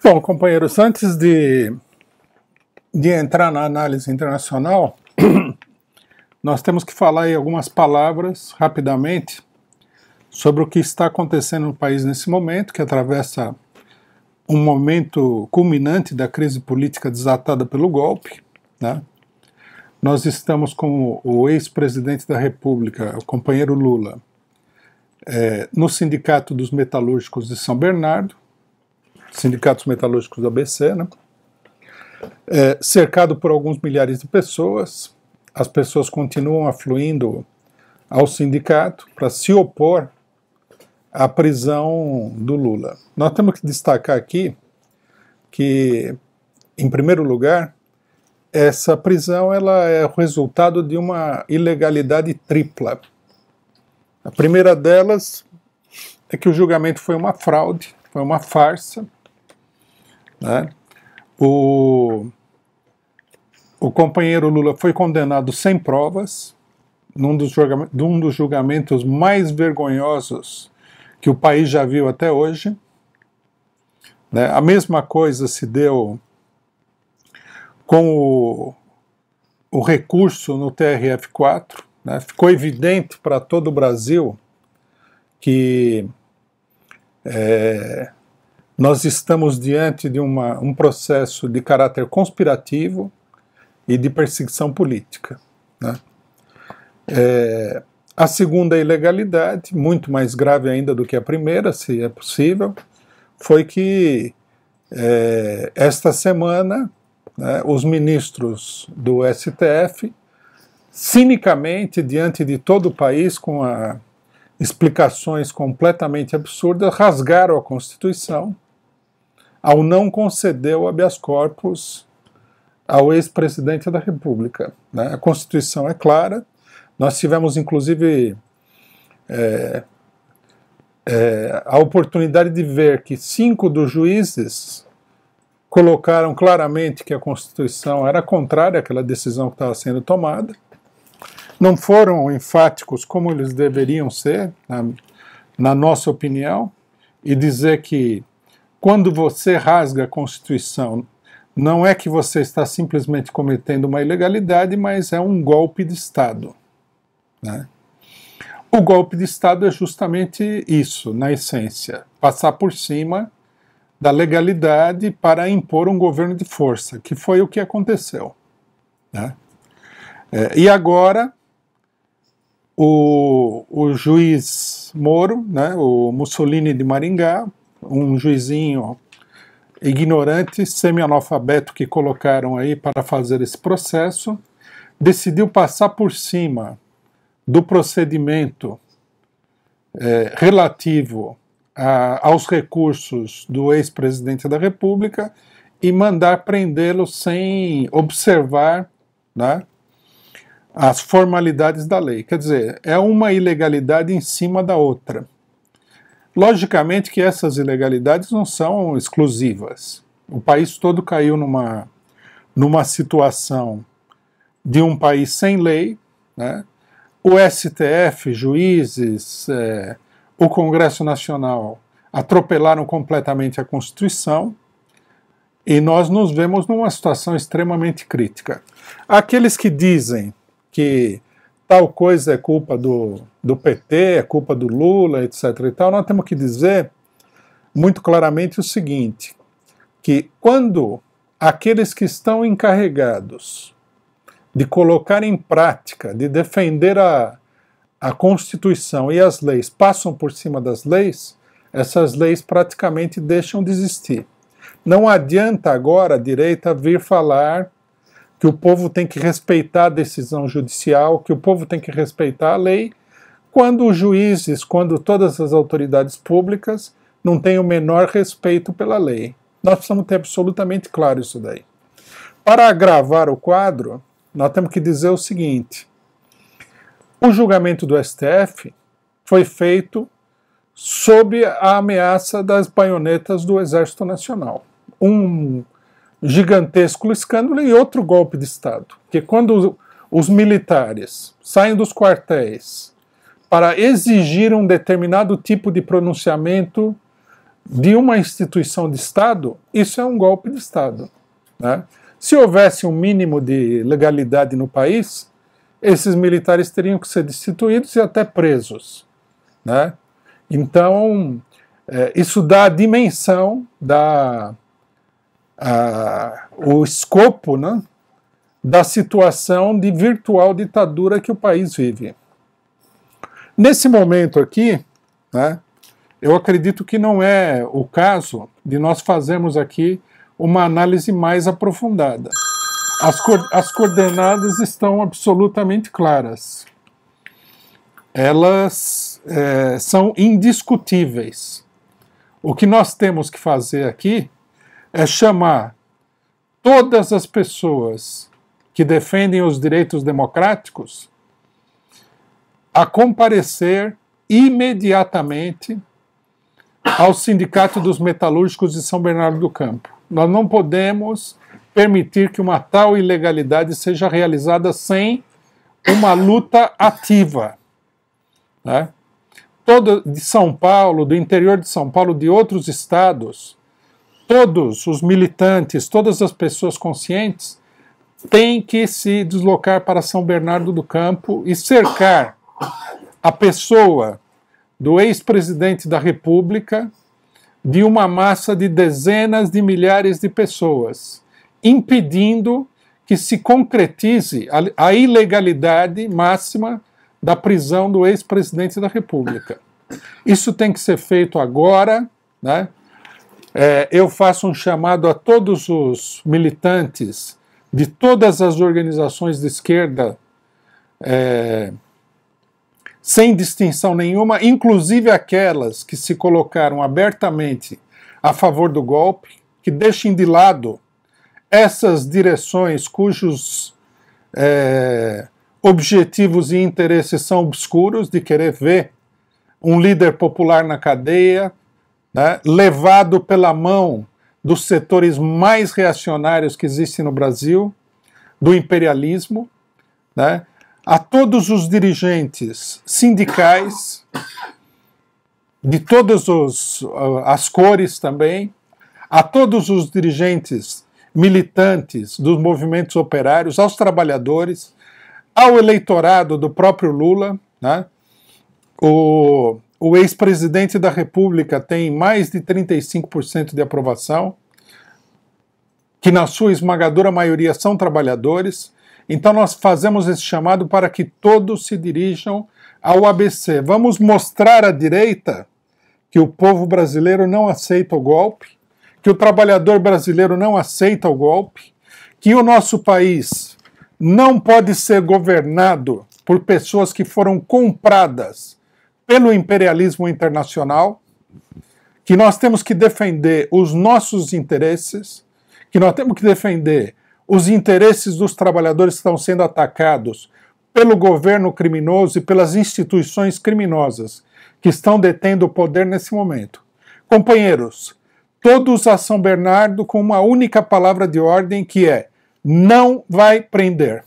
Bom, companheiros, antes de entrar na análise internacional, nós temos que falar aí algumas palavras, rapidamente, sobre o que está acontecendo no país nesse momento, que atravessa um momento culminante da crise política desatada pelo golpe, né? Nós estamos com o ex-presidente da República, o companheiro Lula, no Sindicato dos Metalúrgicos de São Bernardo, Sindicatos Metalúrgicos do ABC, né? Cercado por alguns milhares de pessoas. As pessoas continuam afluindo ao sindicato para se opor à prisão do Lula. Nós temos que destacar aqui que, em primeiro lugar, essa prisão ela é o resultado de uma ilegalidade tripla. A primeira delas é que o julgamento foi uma fraude, foi uma farsa, né? O companheiro Lula foi condenado sem provas, num dos julgamentos mais vergonhosos que o país já viu até hoje, né? A mesma coisa se deu com o recurso no TRF4, né? Ficou evidente para todo o Brasil que nós estamos diante de um processo de caráter conspirativo e de perseguição política, né? A segunda ilegalidade, muito mais grave ainda do que a primeira, se é possível, foi que esta semana, né, os ministros do STF, cinicamente, diante de todo o país, com explicações completamente absurdas, rasgaram a Constituição ao não conceder o habeas corpus ao ex-presidente da República, né? A Constituição é clara, nós tivemos inclusive a oportunidade de ver que 5 dos juízes colocaram claramente que a Constituição era contrária àquela decisão que estava sendo tomada, não foram enfáticos como eles deveriam ser, na nossa opinião, e dizer que quando você rasga a Constituição, não é que você está simplesmente cometendo uma ilegalidade, mas é um golpe de Estado, né? O golpe de Estado é justamente isso, na essência, passar por cima da legalidade para impor um governo de força, que foi o que aconteceu, né? E agora, o juiz Moro, né, o Mussolini de Maringá, um juizinho ignorante, semi-analfabeto que colocaram aí para fazer esse processo, decidiu passar por cima do procedimento relativo aos recursos do ex-presidente da República e mandar prendê-lo sem observar, né, as formalidades da lei. Quer dizer, é uma ilegalidade em cima da outra. Logicamente que essas ilegalidades não são exclusivas. O país todo caiu numa situação de um país sem lei, né? O STF, juízes, o Congresso Nacional atropelaram completamente a Constituição e nós nos vemos numa situação extremamente crítica. Aqueles que dizem que tal coisa é culpa do PT, é culpa do Lula, etc. e tal, nós temos que dizer muito claramente o seguinte, que quando aqueles que estão encarregados de colocar em prática, de defender a Constituição e as leis passam por cima das leis, essas leis praticamente deixam de existir. Não adianta agora a direita vir falar que o povo tem que respeitar a decisão judicial, que o povo tem que respeitar a lei, quando os juízes, quando todas as autoridades públicas não têm o menor respeito pela lei. Nós precisamos ter absolutamente claro isso daí. Para agravar o quadro, nós temos que dizer o seguinte: o julgamento do STF foi feito sob a ameaça das baionetas do Exército Nacional. Um gigantesco escândalo e outro golpe de Estado. Porque quando os militares saem dos quartéis para exigir um determinado tipo de pronunciamento de uma instituição de Estado, isso é um golpe de Estado, né? Se houvesse um mínimo de legalidade no país, esses militares teriam que ser destituídos e até presos, né? Então, isso dá a dimensão, o escopo, né, da situação de virtual ditadura que o país vive. Nesse momento aqui, né, eu acredito que não é o caso de nós fazermos aqui uma análise mais aprofundada. As coordenadas estão absolutamente claras. Elas são indiscutíveis. O que nós temos que fazer aqui é chamar todas as pessoas que defendem os direitos democráticos a comparecer imediatamente ao Sindicato dos Metalúrgicos de São Bernardo do Campo. Nós não podemos permitir que uma tal ilegalidade seja realizada sem uma luta ativa, né? Todo de São Paulo, do interior de São Paulo, de outros estados, todos os militantes, todas as pessoas conscientes têm que se deslocar para São Bernardo do Campo e cercar a pessoa do ex-presidente da República de uma massa de dezenas de milhares de pessoas, impedindo que se concretize a ilegalidade máxima da prisão do ex-presidente da República. Isso tem que ser feito agora, né? Eu faço um chamado a todos os militantes de todas as organizações de esquerda, sem distinção nenhuma, inclusive aquelas que se colocaram abertamente a favor do golpe, que deixem de lado essas direções cujos objetivos e interesses são obscuros, de querer ver um líder popular na cadeia, né, levado pela mão dos setores mais reacionários que existem no Brasil, do imperialismo, né, a todos os dirigentes sindicais, de todas as cores também, a todos os dirigentes militantes dos movimentos operários, aos trabalhadores, ao eleitorado do próprio Lula, né? O ex-presidente da República tem mais de 35% de aprovação, que na sua esmagadora maioria são trabalhadores. Então nós fazemos esse chamado para que todos se dirijam ao ABC. Vamos mostrar à direita que o povo brasileiro não aceita o golpe, que o trabalhador brasileiro não aceita o golpe, que o nosso país não pode ser governado por pessoas que foram compradas pelo imperialismo internacional, que nós temos que defender os nossos interesses, que nós temos que defender os interesses dos trabalhadores que estão sendo atacados pelo governo criminoso e pelas instituições criminosas que estão detendo o poder nesse momento. Companheiros, todos a São Bernardo com uma única palavra de ordem que é: não vai prender.